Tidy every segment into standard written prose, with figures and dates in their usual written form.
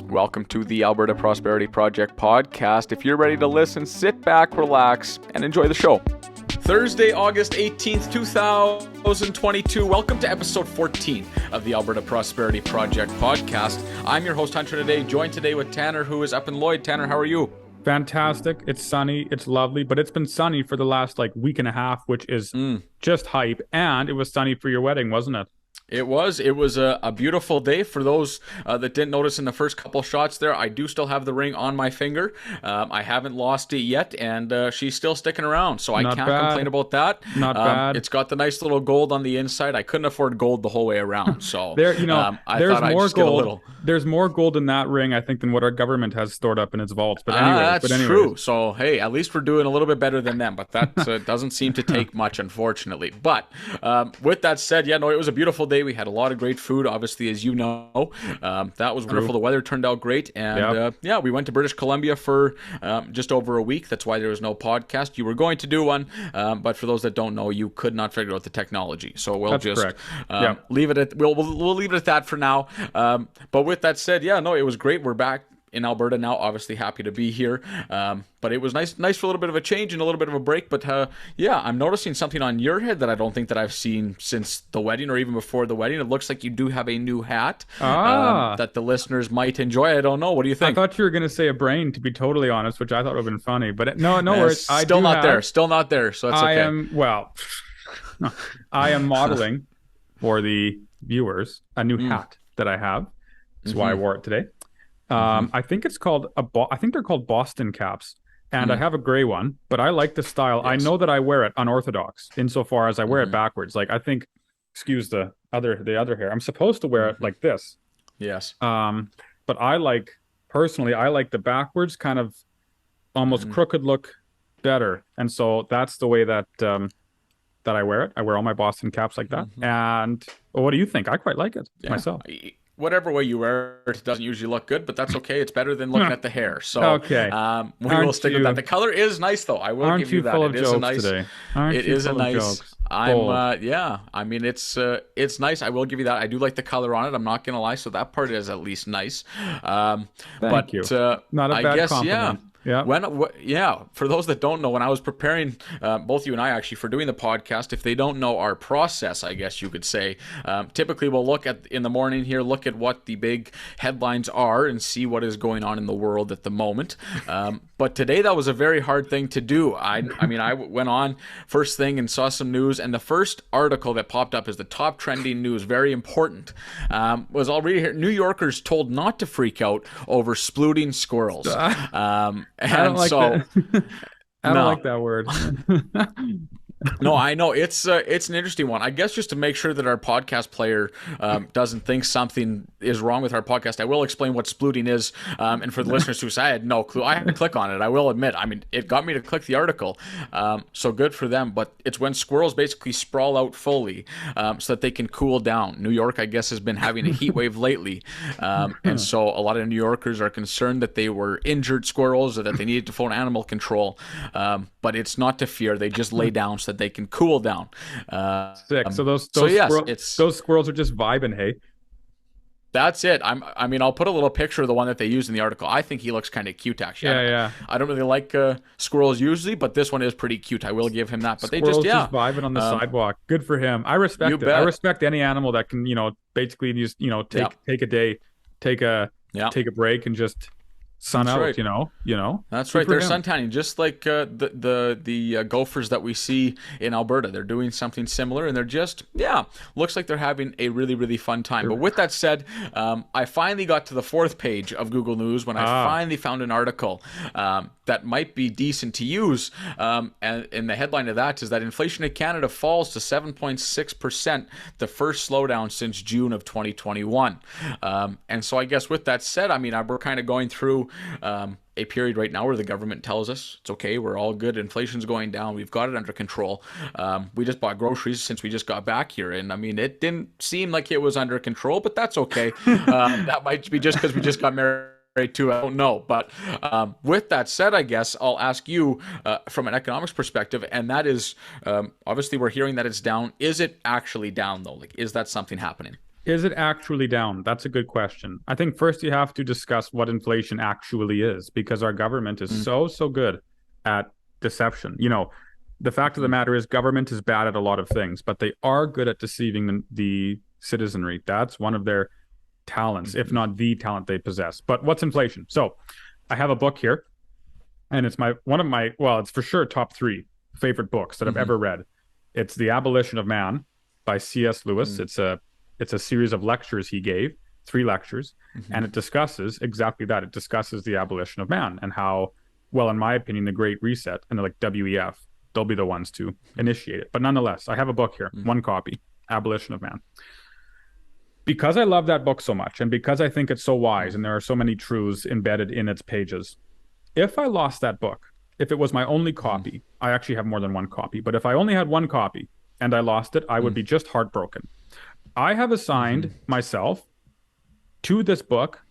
Welcome to the Alberta Prosperity Project Podcast. If you're ready to listen, sit back, relax, and enjoy the show. Thursday, August 18th, 2022. Welcome to episode 14 of the Alberta Prosperity Project Podcast. I'm your host, Hunter, today, joined today with Tanner, who is up in Lloyd. Tanner, how are you? Fantastic. It's sunny. It's lovely, but it's been sunny for the last week and a half, which is just hype. And it was sunny for your wedding, wasn't it? It was a beautiful day. For those that didn't notice in the first couple shots there, I do still have the ring on my finger. I haven't lost it yet, and she's still sticking around, so I can't complain about that. Not bad. It's got the nice little gold on the inside. I couldn't afford gold the whole way around, so I there's thought I'd just get a little. There's more gold in that ring, I think, than what our government has stored up in its vaults. But anyways, that's true. So hey, at least we're doing a little bit better than them. But that doesn't seem to take much, unfortunately. But with that said, it was a beautiful day. We had a lot of great food, obviously, as you know. That was wonderful. The weather turned out great. And we went to British Columbia for just over a week. That's why there was no podcast. You were going to do one, but for those that don't know, you could not figure out the technology. So we'll leave it at we'll leave it at that for now. But with that said, it was great. We're back in Alberta now, obviously happy to be here. But it was nice for a little bit of a change and a little bit of a break. But I'm noticing something on your head that I don't think that I've seen since the wedding or even before the wedding. It looks like you do have a new hat that the listeners might enjoy. I don't know. What do you think? I thought you were going to say a brain, to be totally honest, which I thought would have been funny. But no worries. Still not there, so that's okay. I am modeling for the viewers a new hat that I have. That's why I wore it today. I think it's called I think they're called Boston caps, and I have a gray one, but I like the style. Yes. I know that I wear it unorthodox insofar as I wear it backwards. I think, excuse the other hair. I'm supposed to wear it like this. Yes. But personally, I like the backwards kind of almost crooked look better, and so that's the way that I wear it. I wear all my Boston caps like that. And what do you think? I quite like it myself. Whatever way you wear it doesn't usually look good, but that's okay. It's better than looking at the hair. So okay. We will stick with that. The color is nice, though. I will give you that. It is a nice. It is a nice. I mean, it's nice. I will give you that. I do like the color on it. I'm not gonna lie. So that part is at least nice. Thank you. Not a bad compliment. Yeah. For those that don't know, when I was preparing, both you and I actually, for doing the podcast, if they don't know our process, I guess you could say, typically we'll look in the morning here, look at what the big headlines are and see what is going on in the world at the moment. But today that was a very hard thing to do. I went on first thing and saw some news, and the first article that popped up is the top trending news, very important, was already here. New Yorkers told not to freak out over splooting squirrels. I don't like that. I don't like that word. No, I know it's an interesting one. I guess just to make sure that our podcast player doesn't think something is wrong with our podcast, I will explain what splooting is. And for the listeners who say I had no clue, I had to click on it. I will admit. I mean, it got me to click the article, so good for them. But it's when squirrels basically sprawl out fully so that they can cool down. New York, I guess, has been having a heat wave lately, and so a lot of New Yorkers are concerned that they were injured squirrels or that they needed to phone animal control. But it's not to fear; they just lay down so that they can cool down. Sick. So those squirrels are just vibing, hey? That's it. I'll put a little picture of the one that they used in the article. I think he looks kind of cute, actually. I don't really like squirrels usually, but this one is pretty cute. I will give him that. But squirrels just vibing on the sidewalk. Good for him. I respect it. I respect any animal that can, basically just, take a day, take a break and just sun out, right. That's right. They're sun tanning, just like the gophers that we see in Alberta. They're doing something similar, and they're just looks like they're having a really, really fun time. But with that said, I finally got to the fourth page of Google News when I finally found an article that might be decent to use. And the headline of that is that inflation in Canada falls to 7.6%, the first slowdown since June of 2021. And so I guess with that said, we're kind of going through a period right now where the government tells us it's okay, we're all good, inflation's going down, we've got it under control. We just bought groceries since we just got back here, and it didn't seem like it was under control, but that's okay. That might be just because we just got married too, I don't know. But with that said, I guess I'll ask you from an economics perspective, and that is, obviously we're hearing that it's down. Is it actually down though? Like, is that something happening? Is it actually down? That's a good question. I think first you have to discuss what inflation actually is, because our government is so good at deception. The fact of the matter is government is bad at a lot of things, but they are good at deceiving the citizenry. That's one of their talents, if not the talent they possess. But what's inflation? So I have a book here, and it's it's for sure top 3 favorite books that I've ever read. It's The Abolition of Man by C.S. Lewis. It's a series of lectures he gave, 3 lectures, and it discusses exactly that. It discusses the abolition of man and how, well, in my opinion, the Great Reset and like WEF, they'll be the ones to initiate it. But nonetheless, I have a book here, 1 copy, Abolition of Man. Because I love that book so much, and because I think it's so wise and there are so many truths embedded in its pages, if I lost that book, if it was my only copy, I actually have more than 1 copy, but if I only had 1 copy and I lost it, I would be just heartbroken. I have assigned myself to this book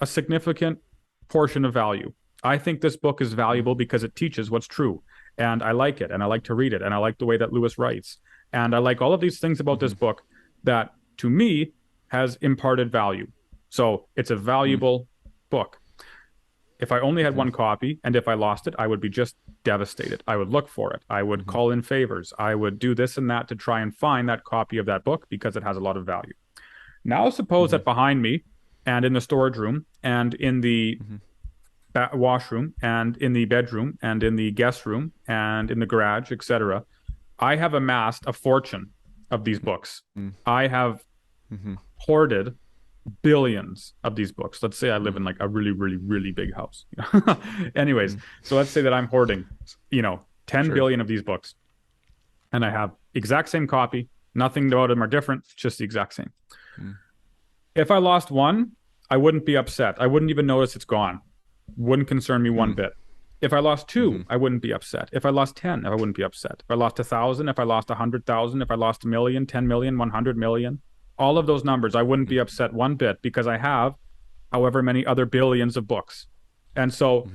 a significant portion of value. I think this book is valuable because it teaches what's true, and I like it, and I like to read it, and I like the way that Lewis writes, and I like all of these things about this book that, to me, has imparted value. So it's a valuable book. If I only had 1 copy, and if I lost it, I would be just devastated. I would look for it. I would call in favors. I would do this and that to try and find that copy of that book because it has a lot of value. Now, suppose that behind me, and in the storage room, and in the washroom, and in the bedroom, and in the guest room, and in the garage, etc., I have amassed a fortune of these books. I have hoarded billions of these books. Let's say I live in like a really, really, really big house. Anyways, so let's say that I'm hoarding, 10 billion of these books. And I have exact same copy. Nothing about them are different. It's just the exact same. If I lost 1, I wouldn't be upset. I wouldn't even notice it's gone. Wouldn't concern me one bit. If I lost 2, I wouldn't be upset. If I lost 10, I wouldn't be upset. If I lost 1,000, if I lost 100,000, if I lost 1 million, 10 million, 100 million, all of those numbers, I wouldn't be upset one bit because I have however many other billions of books. And so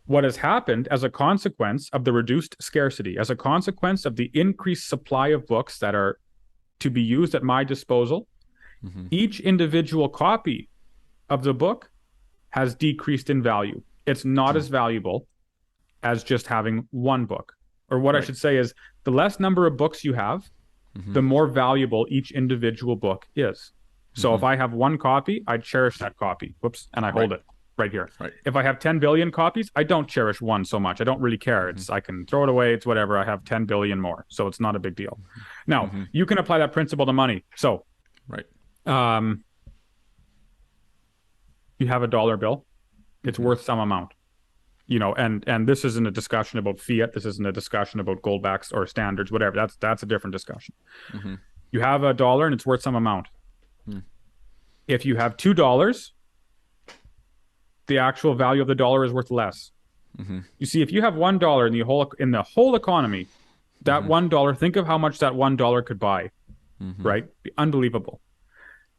what has happened as a consequence of the reduced scarcity, as a consequence of the increased supply of books that are to be used at my disposal, each individual copy of the book has decreased in value. It's not as valuable as just having 1 book. Or what I should say is, the less number of books you have, the more valuable each individual book is. So if I have 1 copy, I cherish that copy. Whoops. And I hold it right here. If I have 10 billion copies, I don't cherish 1 so much. I don't really care. I can throw it away. It's whatever. I have 10 billion more. So it's not a big deal. Now, you can apply that principle to money. So, you have a dollar bill. It's worth some amount. And this isn't a discussion about fiat. This isn't a discussion about goldbacks or standards, whatever. That's a different discussion. You have a dollar and it's worth some amount. If you have $2, the actual value of the dollar is worth less. You see, if you have $1 in the whole economy, that $1, think of how much that $1 could buy, right? Be unbelievable.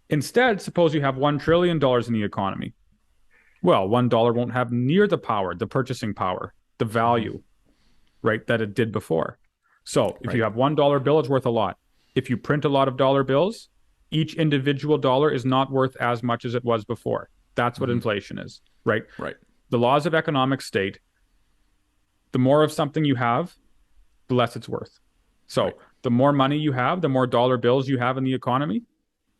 Instead, suppose you have $1 trillion in the economy. Well, $1 won't have near the power, the purchasing power, the value, right, that it did before. So if you have $1 bill, it's worth a lot. If you print a lot of dollar bills, each individual dollar is not worth as much as it was before. That's what inflation is, right? The laws of economic state, the more of something you have, the less it's worth. So the more money you have, the more dollar bills you have in the economy,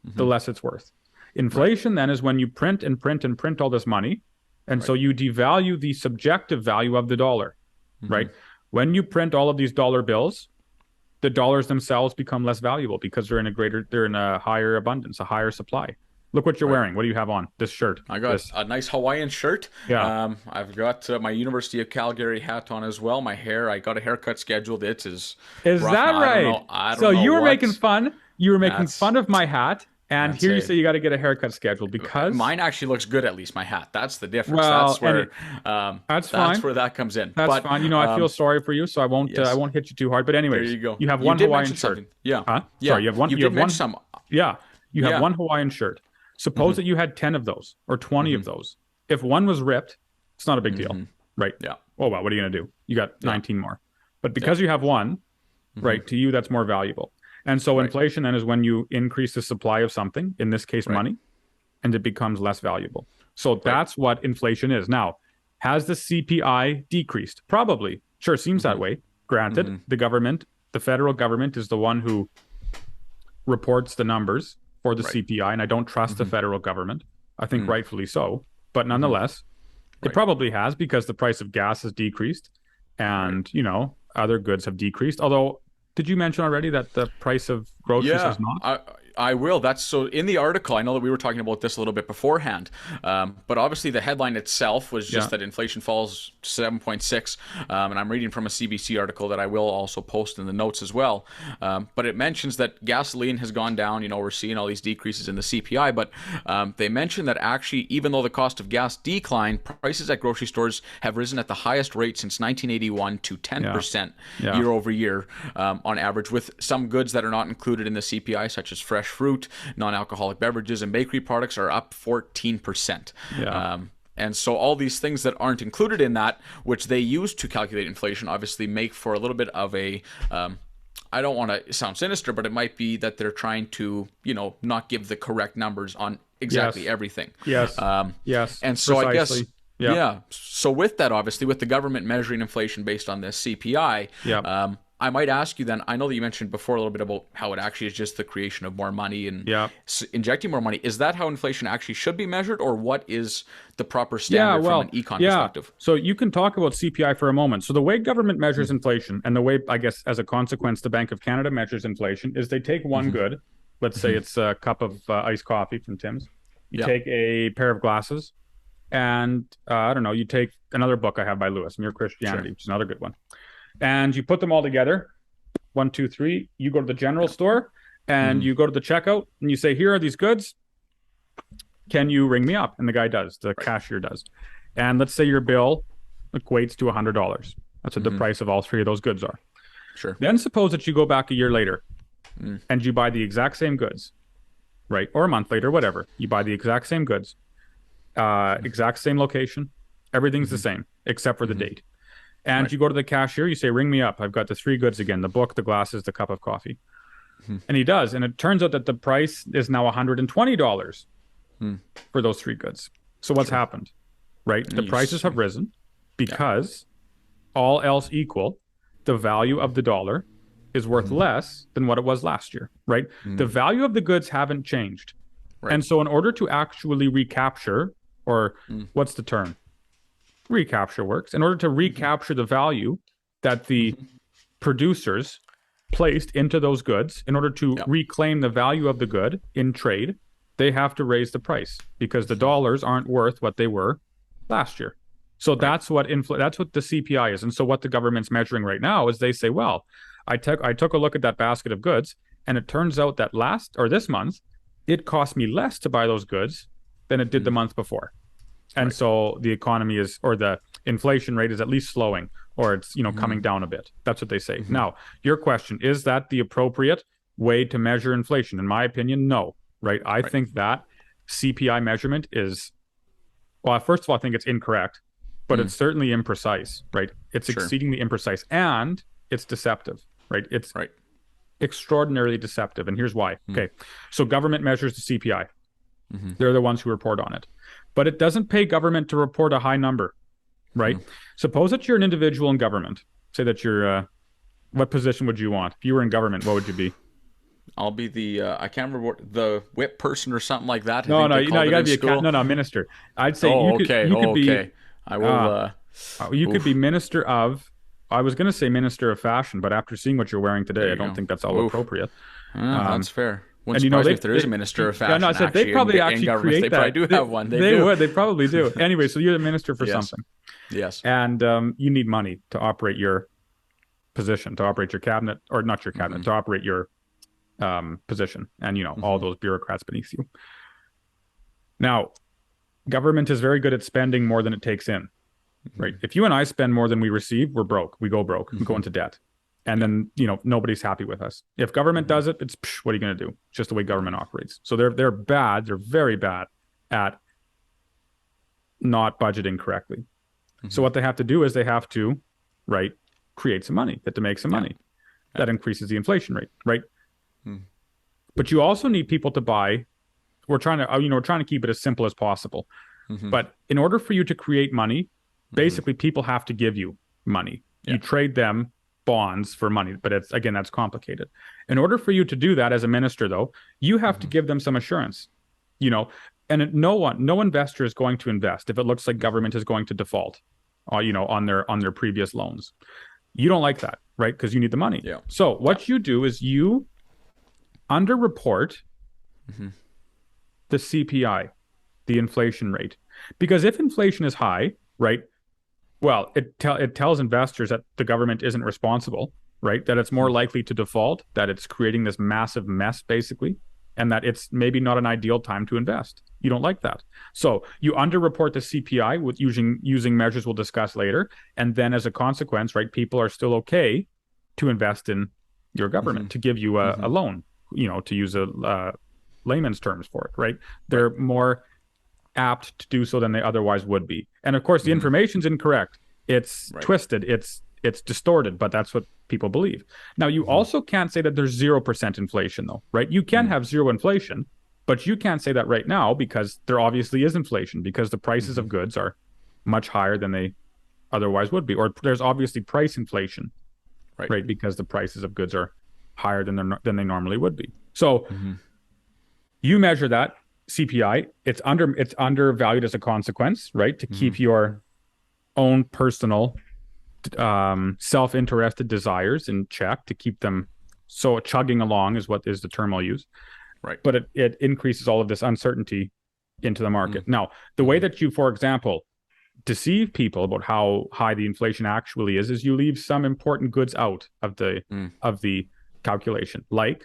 the less it's worth. Inflation then is when you print and print and print all this money. And so you devalue the subjective value of the dollar, right? When you print all of these dollar bills, the dollars themselves become less valuable because they're in a higher abundance, a higher supply. Look what you're wearing. What do you have on? This shirt. I got a nice Hawaiian shirt. Yeah. I've got my University of Calgary hat on as well. My hair, I got a haircut scheduled. It is that right? I don't know you were making fun. You were making fun of my hat. And here you say you got to get a haircut scheduled because mine actually looks good. At least my hat. That's the difference. Well, that's where that's where that comes in. That's fine. I feel sorry for you, so I won't hit you too hard. But anyways, there you go. You have one Hawaiian shirt. Yeah. Huh? Yeah. Sorry, you have one. You did mention some. Yeah. You have one Hawaiian shirt. Suppose that you had 10 of those or 20 of those. If one was ripped, it's not a big deal, right? Yeah. Oh well, what are you gonna do? You got 19 more. But because you have one, right? To you, that's more valuable. And so inflation then is when you increase the supply of something, in this case, money, and it becomes less valuable. So that's what inflation is. Now, has the CPI decreased? Probably. Sure, seems that way. Granted, the federal government is the one who reports the numbers for the CPI, and I don't trust the federal government. I think rightfully so. But nonetheless, it probably has, because the price of gas has decreased and, other goods have decreased. Although, did you mention already that the price of groceries has not? I will. That's so in the article. I know that we were talking about this a little bit beforehand, but obviously the headline itself was just that inflation falls 7.6, and I'm reading from a CBC article that I will also post in the notes as well. But it mentions that gasoline has gone down. We're seeing all these decreases in the CPI, but they mention that actually, even though the cost of gas declined, prices at grocery stores have risen at the highest rate since 1981 to 10% year over year on average, with some goods that are not included in the CPI, such as fresh fruit, non-alcoholic beverages, and bakery products are up 14%. And so all these things that aren't included in that, which they use to calculate inflation, obviously make for a little bit of a I don't want to sound sinister, but it might be that they're trying to, not give the correct numbers on exactly everything. Yes. And so precisely. I guess, so with that, obviously, with the government measuring inflation based on this CPI, I might ask you then, I know that you mentioned before a little bit about how it actually is just the creation of more money and injecting more money. Is that how inflation actually should be measured, or what is the proper standard from an econ perspective? So you can talk about CPI for a moment. So the way government measures inflation, and the way, I guess, as a consequence, the Bank of Canada measures inflation, is they take one good. Let's say it's a cup of iced coffee from Tim's. You take a pair of glasses, and I don't know, you take another book I have by Lewis, Mere Christianity, which is another good one. And you put them all together, 1, 2, 3. You go to the general store and you go to the checkout and you say, here are these goods. Can you ring me up? And the guy does, the cashier does. And let's say your bill equates to $100. That's what the price of all three of those goods are. Sure. Then suppose that you go back a year later and you buy the exact same goods, right? Or a month later, whatever. You buy the exact same goods, exact same location. Everything's the same except for the date. And you go to the cashier, you say, ring me up. I've got the three goods again, the book, the glasses, the cup of coffee. And he does. And it turns out that the price is now $120 for those three goods. So what's happened, right? The prices have risen because all else equal, the value of the dollar is worth less than what it was last year, right? The value of the goods haven't changed. And so in order to actually recapture, or what's the term? Recapture works. In order to recapture the value that the producers placed into those goods, in order to reclaim the value of the good in trade, they have to raise the price because the dollars aren't worth what they were last year. So that's what that's what the CPI is. And so what the government's measuring right now is they say, well, I took a look at that basket of goods, and it turns out that this month, it cost me less to buy those goods than it did the month before. And so the economy is, or the inflation rate is at least slowing, or it's, coming down a bit. That's what they say. Now, your question, is that the appropriate way to measure inflation? In my opinion, no, right? I think that CPI measurement is, well, first of all, I think it's incorrect, but it's certainly imprecise, right? It's exceedingly imprecise, and it's deceptive, right? It's extraordinarily deceptive. And here's why. Okay. So government measures the CPI. They're the ones who report on it. But it doesn't pay government to report a high number, right? Suppose that you're an individual in government. Say that you're, what position would you want? If you were in government, what would you be? I'll be the, I can't remember the whip person or something like that. You gotta be a minister. I'd say you could be. I will. You could be minister of, I was going to say minister of fashion, but after seeing what you're wearing today, I don't think that's all appropriate. That's fair. Wouldn't surprise me if there is a minister of fashion. They probably actually create that. They probably do have one. They probably do. Anyway, so you're the minister for something. Yes. And you need money to operate your position, to operate your cabinet, or not your cabinet, to operate your position, and all those bureaucrats beneath you. Now, government is very good at spending more than it takes in, right? If you and I spend more than we receive, we're broke. We go broke. We go into debt. And then, nobody's happy with us. If government does it, it's, what are you going to do? It's just the way government operates. So they're bad. They're very bad at not budgeting correctly. So what they have to do is they have to, create some money. They have to make some money. That increases the inflation rate, right? Mm. But you also need people to buy. We're trying to, we're trying to keep it as simple as possible. Mm-hmm. But in order for you to create money, basically people have to give you money. You trade them bonds for money, but that's complicated. In order for you to do that as a minister, though, you have to give them some assurance, and no investor is going to invest if it looks like government is going to default, on their previous loans. You don't like that, right? Because you need the money. Yeah. So what you do is you underreport the CPI, the inflation rate, because if inflation is high, right? Well, it tells investors that the government isn't responsible, right? That it's more likely to default, that it's creating this massive mess, basically, and that it's maybe not an ideal time to invest. You don't like that. So you underreport the CPI with using measures we'll discuss later. And then as a consequence, right, people are still okay to invest in your government, to give you a loan, to use a layman's terms for it, right? They're more apt to do so than they otherwise would be. And of course, the information's incorrect. It's twisted. It's distorted, but that's what people believe. Now, you also can't say that there's 0% inflation, though, right? You can have zero inflation, but you can't say that right now because there obviously is inflation because the prices of goods are much higher than they otherwise would be. Or there's obviously price inflation, right? Because the prices of goods are higher than they normally would be. So you measure that CPI, it's undervalued as a consequence, right? To keep your own personal self-interested desires in check, to keep them chugging along is the term I'll use. Right. But it increases all of this uncertainty into the market. Now, the way that you, for example, deceive people about how high the inflation actually is you leave some important goods out of the calculation, like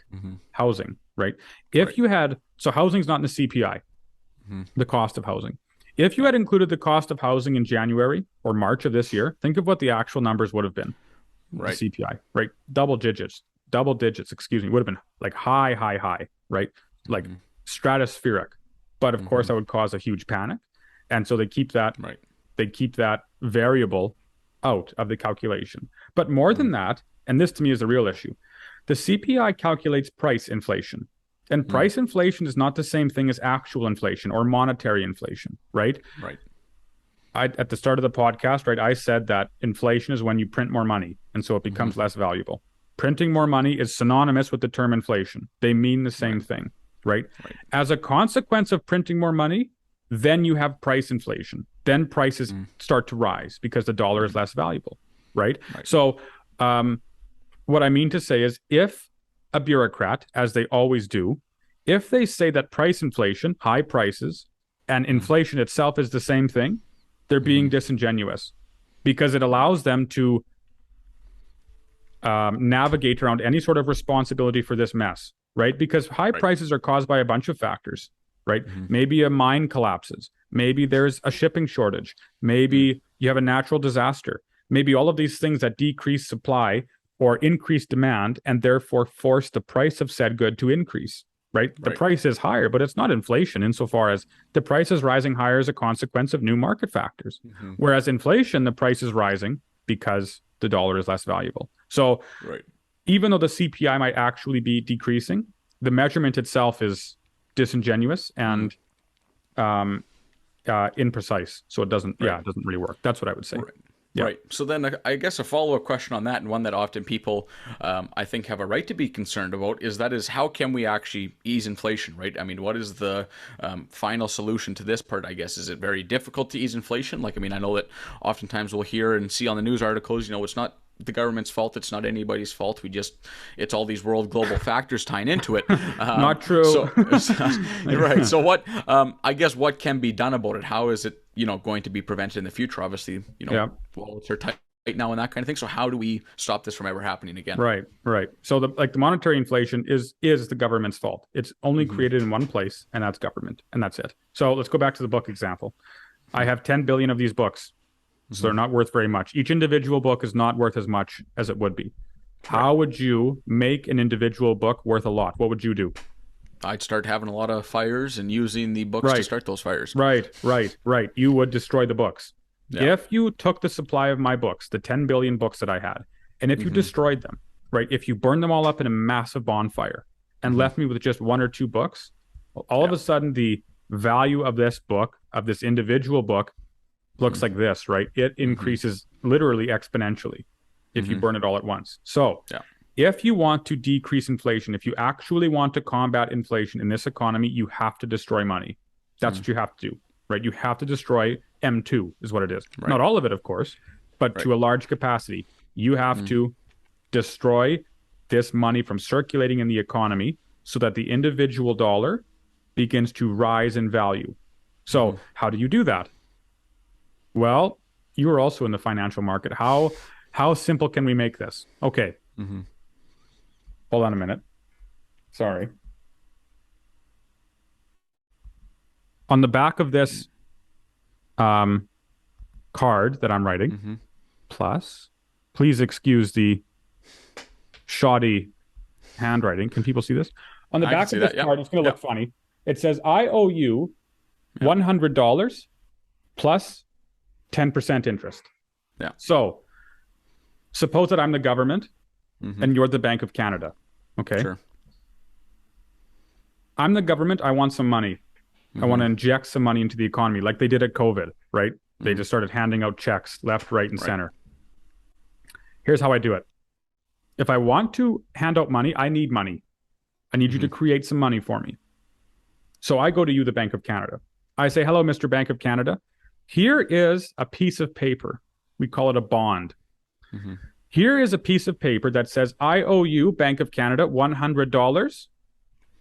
housing, right? If you had, so housing's not in the CPI, the cost of housing. If you had included the cost of housing in January or March of this year, think of what the actual numbers would have been. Right. The CPI, right? Double digits, would have been like high, right? Like stratospheric. But of course, that would cause a huge panic. And so they keep that, variable out of the calculation. But more than that, and this to me is the real issue, the CPI calculates price inflation. And price inflation is not the same thing as actual inflation or monetary inflation, right? Right. At the start of the podcast, right, I said that inflation is when you print more money, and so it becomes less valuable. Printing more money is synonymous with the term inflation. They mean the same thing, right? As a consequence of printing more money, then you have price inflation. Then prices start to rise because the dollar is less valuable, right? So what I mean to say is if a bureaucrat, as they always do, if they say that price inflation, high prices, and inflation itself is the same thing, they're being disingenuous because it allows them to navigate around any sort of responsibility for this mess, right? Because high prices are caused by a bunch of factors, right? Maybe a mine collapses. Maybe there's a shipping shortage. Maybe you have a natural disaster. Maybe all of these things that decrease supply or increase demand and therefore force the price of said good to increase, right? The price is higher, but it's not inflation insofar as the price is rising higher as a consequence of new market factors. Whereas inflation, the price is rising because the dollar is less valuable. So even though the CPI might actually be decreasing, the measurement itself is disingenuous and imprecise. So it doesn't really work. That's what I would say. Yeah. Right. So then I guess a follow-up question on that, and one that often people I think have a right to be concerned about, is how can we actually ease inflation, right? I mean, what is the final solution to this part, I guess? Is it very difficult to ease inflation? Like, I mean, I know that oftentimes we'll hear and see on the news articles, it's not the government's fault. It's not anybody's fault. It's all these world global factors tying into it. Not true. Right. So what, I guess what can be done about it? How is it, going to be prevented in the future? Obviously, wallets are tight now and that kind of thing. So how do we stop this from ever happening again? Right. So the monetary inflation is the government's fault. It's only created in one place, and that's government, and that's it. So let's go back to the book example. I have 10 billion of these books. So they're not worth very much. Each individual book is not worth as much as it would be. How would you make an individual book worth a lot? What would you do? I'd start having a lot of fires and using the books to start those fires. Right. You would destroy the books. Yeah. If you took the supply of my books, the 10 billion books that I had, and if you destroyed them, right? If you burned them all up in a massive bonfire, and left me with just one or two books, all of a sudden the value of this book, of this individual book, looks like this, right? It increases literally exponentially if you burn it all at once. So if you want to decrease inflation, if you actually want to combat inflation in this economy, you have to destroy money. That's what you have to do, right? You have to destroy M2 is what it is. Right. Not all of it, of course, but to a large capacity. You have to destroy this money from circulating in the economy so that the individual dollar begins to rise in value. So how do you do that? Well, you are also in the financial market. How simple can we make this? Okay. Hold on a minute. Sorry. On the back of this card that I'm writing, plus, please excuse the shoddy handwriting. Can people see this? On the back of this card, it's going to look funny. It says, I owe you $100 plus 10% interest. Yeah. So suppose that I'm the government and you're the Bank of Canada. Okay. Sure. I'm the government. I want some money. I want to inject some money into the economy like they did at COVID, right? They just started handing out checks left, right, and center. Here's how I do it. If I want to hand out money, I need money. I need you to create some money for me. So I go to you, the Bank of Canada. I say, hello, Mr. Bank of Canada. Here is a piece of paper. We call it a bond. Here is a piece of paper that says, I owe you, Bank of Canada, $100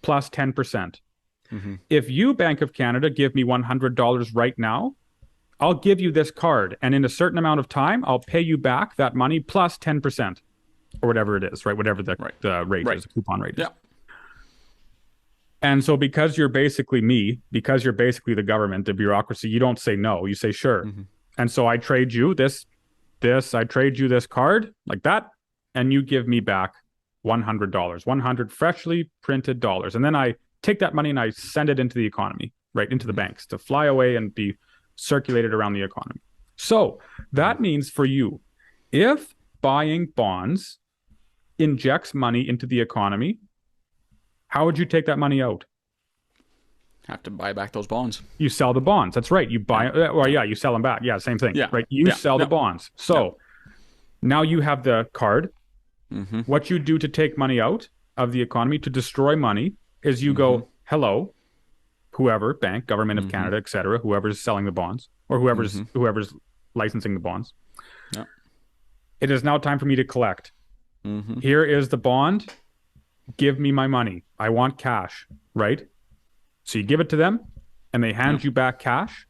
plus 10%. If you, Bank of Canada, give me $100 right now, I'll give you this card. And in a certain amount of time, I'll pay you back that money plus 10% or whatever it is, right? Whatever the rate is, the coupon rate is. And so because you're basically me, because you're basically the government, the bureaucracy, you don't say no, you say sure. And so I trade you I trade you this card like that, and you give me back $100, 100 freshly printed dollars. And then I take that money and I send it into the economy, right, into the banks to fly away and be circulated around the economy. So that means for you, if buying bonds injects money into the economy, how would you take that money out? Have to buy back those bonds. You sell the bonds. That's right. You buy, you sell them back. Yeah, same thing. Yeah. Right. You sell the bonds. So now you have the card. What you do to take money out of the economy, to destroy money, is you go, hello, whoever, bank, government of Canada, etc., whoever's selling the bonds or whoever's licensing the bonds. It is now time for me to collect. Here is the bond. Give me my money. I want cash, right? So you give it to them and they hand you back cash.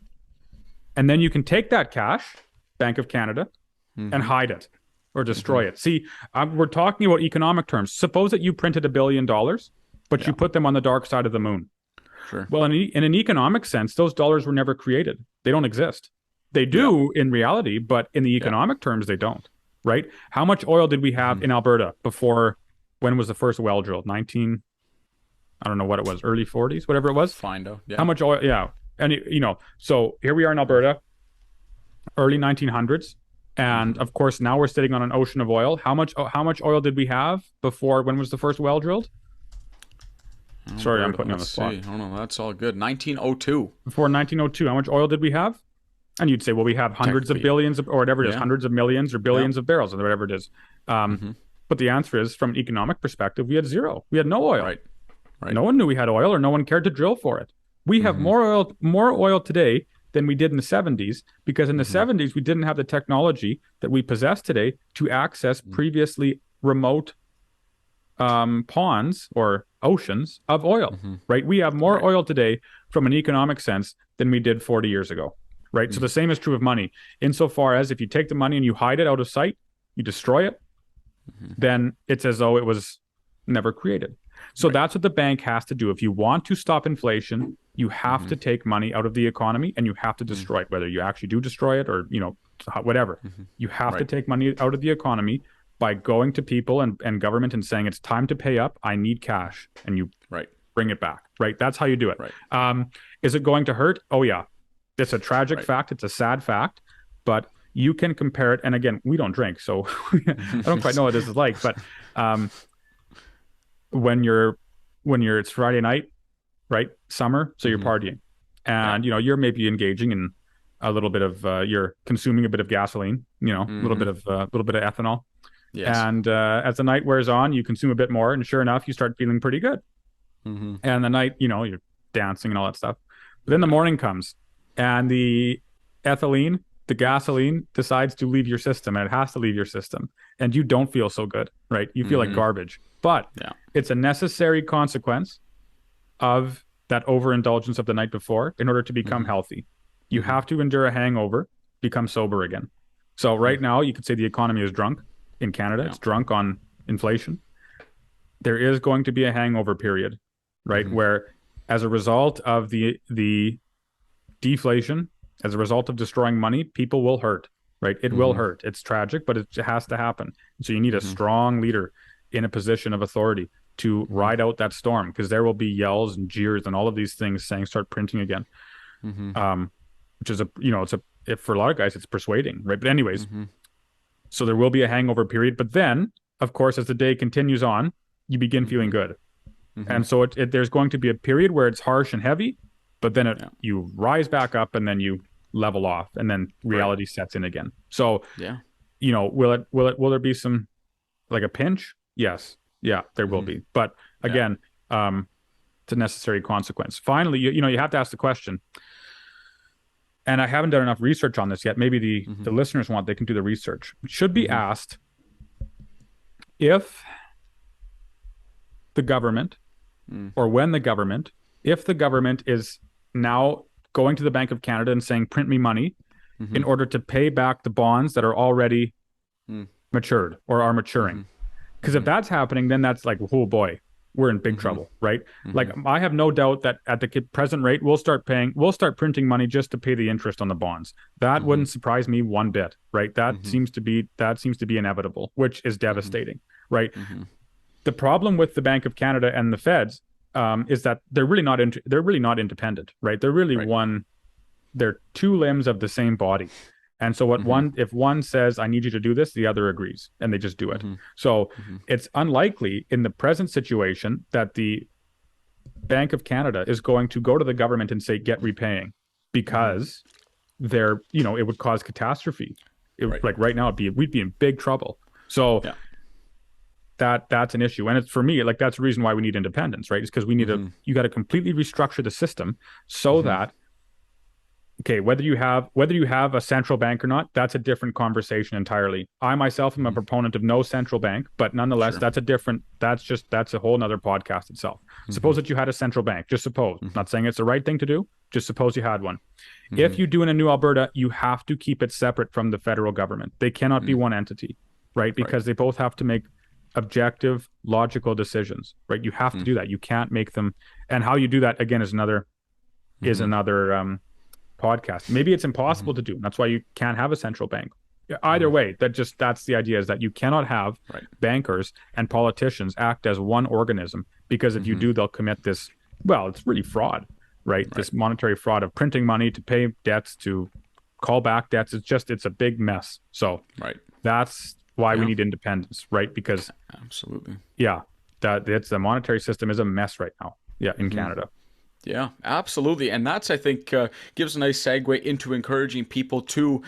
And then you can take that cash, Bank of Canada, and hide it or destroy it. See, we're talking about economic terms. Suppose that you printed $1 billion, but you put them on the dark side of the moon. Sure. Well, in an economic sense, those dollars were never created. They don't exist. They do in reality, but in the economic terms, they don't, right? How much oil did we have in Alberta before, when was the first well drilled? I don't know what it was, early 40s, whatever it was. Findo. How much oil? Yeah. And, so here we are in Alberta, early 1900s. And of course, now we're sitting on an ocean of oil. How much oil did we have before, when was the first well drilled? Sorry, I'm putting you on the spot. Oh, no, that's all good. 1902. Before 1902, how much oil did we have? And you'd say, well, we have hundreds of billions or whatever it is, hundreds of millions or billions of barrels or whatever it is. But the answer is, from an economic perspective, we had zero. We had no oil. Right. No one knew we had oil, or no one cared to drill for it. We have more oil today than we did in the 70s, because in the 70s, we didn't have the technology that we possess today to access previously remote ponds or oceans of oil, right? We have more oil today from an economic sense than we did 40 years ago, right? So the same is true of money. Insofar as if you take the money and you hide it out of sight, you destroy it, then it's as though it was never created. So that's what the bank has to do. If you want to stop inflation, you have to take money out of the economy and you have to destroy it, whether you actually do destroy it or, whatever. You have to take money out of the economy by going to people and government and saying, it's time to pay up. I need cash. And you bring it back, right? That's how you do it. Is it going to hurt? Oh, yeah. It's a tragic fact. It's a sad fact. But you can compare it. And again, we don't drink, so I don't quite know what this is like. But when you're it's Friday night, right? Summer, so you're partying, and you're maybe engaging in a little bit of you're consuming a bit of gasoline, a little bit of ethanol. Yes. And as the night wears on, you consume a bit more, and sure enough, you start feeling pretty good. And the night, you're dancing and all that stuff. But then the morning comes, and the gasoline decides to leave your system, and it has to leave your system, and you don't feel so good, right? You feel like garbage. But it's a necessary consequence of that overindulgence of the night before in order to become healthy. You have to endure a hangover, become sober again. So right now, you could say the economy is drunk in Canada. It's drunk on inflation. There is going to be a hangover period, right? Where as a result of the deflation, as a result of destroying money, people will hurt, right? It will hurt. It's tragic, but it has to happen. So you need a strong leader in a position of authority to ride out that storm, because there will be yells and jeers and all of these things saying start printing again. Which is for a lot of guys, it's persuading, right? But anyways, so there will be a hangover period, but then of course, as the day continues on, you begin feeling good. And so there's going to be a period where it's harsh and heavy, but then you rise back up and then you level off, and then reality sets in again. So, will there be some, like a pinch? Yes. Yeah, there will be. But again, it's a necessary consequence. Finally, you have to ask the question, and I haven't done enough research on this yet. Maybe the listeners they can do the research. It should be asked if the government, or when the government, if the government is now going to the Bank of Canada and saying, print me money in order to pay back the bonds that are already matured or are maturing. Because if that's happening, then that's like, oh boy, we're in big trouble, right? Like, I have no doubt that at the present rate, we'll start printing money just to pay the interest on the bonds. That wouldn't surprise me one bit, right? That seems to be inevitable, which is devastating, right? The problem with the Bank of Canada and the Feds is that they're really not independent, right? They're really they're two limbs of the same body. And so if one says, I need you to do this, the other agrees, and they just do it. So it's unlikely in the present situation that the Bank of Canada is going to go to the government and say, get repaying, because it would cause catastrophe. Like right now, we'd be in big trouble. So that's an issue. And it's, for me, like, that's the reason why we need independence, right? It's because we need you got to completely restructure the system so that, okay, whether you have a central bank or not, that's a different conversation entirely. I myself am a proponent of no central bank, but nonetheless, that's a whole nother podcast itself. Suppose that you had a central bank, just suppose, not saying it's the right thing to do, just suppose you had one. If you do in a new Alberta, you have to keep it separate from the federal government. They cannot be one entity, right? Because they both have to make objective, logical decisions, right? You have to do that. You can't make them. And how you do that, again, is another podcast. Maybe it's impossible to do. That's why you can't have a central bank. Either way, that's the idea, is that you cannot have bankers and politicians act as one organism, because if you do, they'll commit this, it's really fraud, right? This monetary fraud of printing money to pay debts, to call back debts. It's a big mess. So that's why we need independence, right? Because absolutely, the monetary system is a mess right now. In Canada. Yeah, absolutely. And that's, I think, gives a nice segue into encouraging people to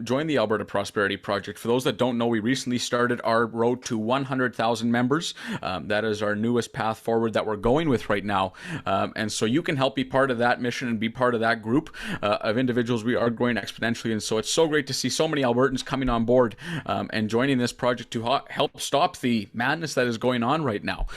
join the Alberta Prosperity Project. For those that don't know, we recently started our road to 100,000 members. That is our newest path forward that we're going with right now. And so you can help be part of that mission and be part of that group of individuals. We are growing exponentially. And so it's so great to see so many Albertans coming on board and joining this project to help stop the madness that is going on right now.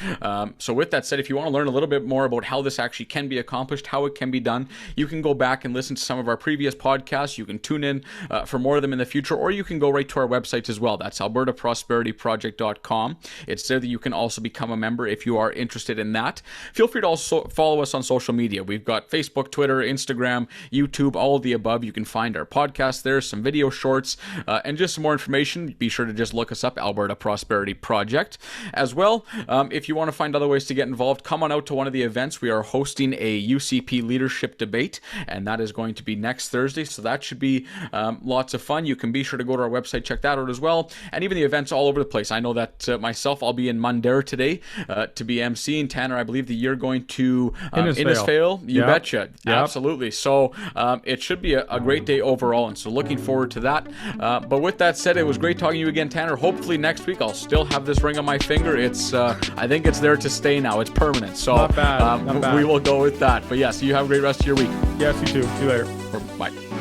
So with that said, if you want to learn a little bit more about how this actually can be accomplished, how it can be done, you can go back and listen to some of our previous podcasts. You can tune in for more of them in the future, or you can go right to our website as well. That's albertaprosperityproject.com. It's there that you can also become a member if you are interested in that. Feel free to also follow us on social media. We've got Facebook, Twitter, Instagram, YouTube, all of the above. You can find our podcast there, some video shorts, and just some more information. Be sure to just look us up, Alberta Prosperity Project. As well, if you want to find other ways to get involved, come on out to one of the events. We are hosting a a UCP leadership debate, and that is going to be next Thursday. So that should be lots of fun. You can be sure to go to our website, check that out as well. And even the events all over the place. I know that myself, I'll be in Mundare today to be emceeing. Tanner, I believe that you're going to Innisfail. You betcha. Yep. Absolutely. So it should be a great day overall, and so looking forward to that. But with that said, it was great talking to you again, Tanner. Hopefully next week I'll still have this ring on my finger. It's I think it's there to stay now. It's permanent. So not bad. We will go with that. But yes, you have a great rest of your week. Yes, you too. See you later. Bye.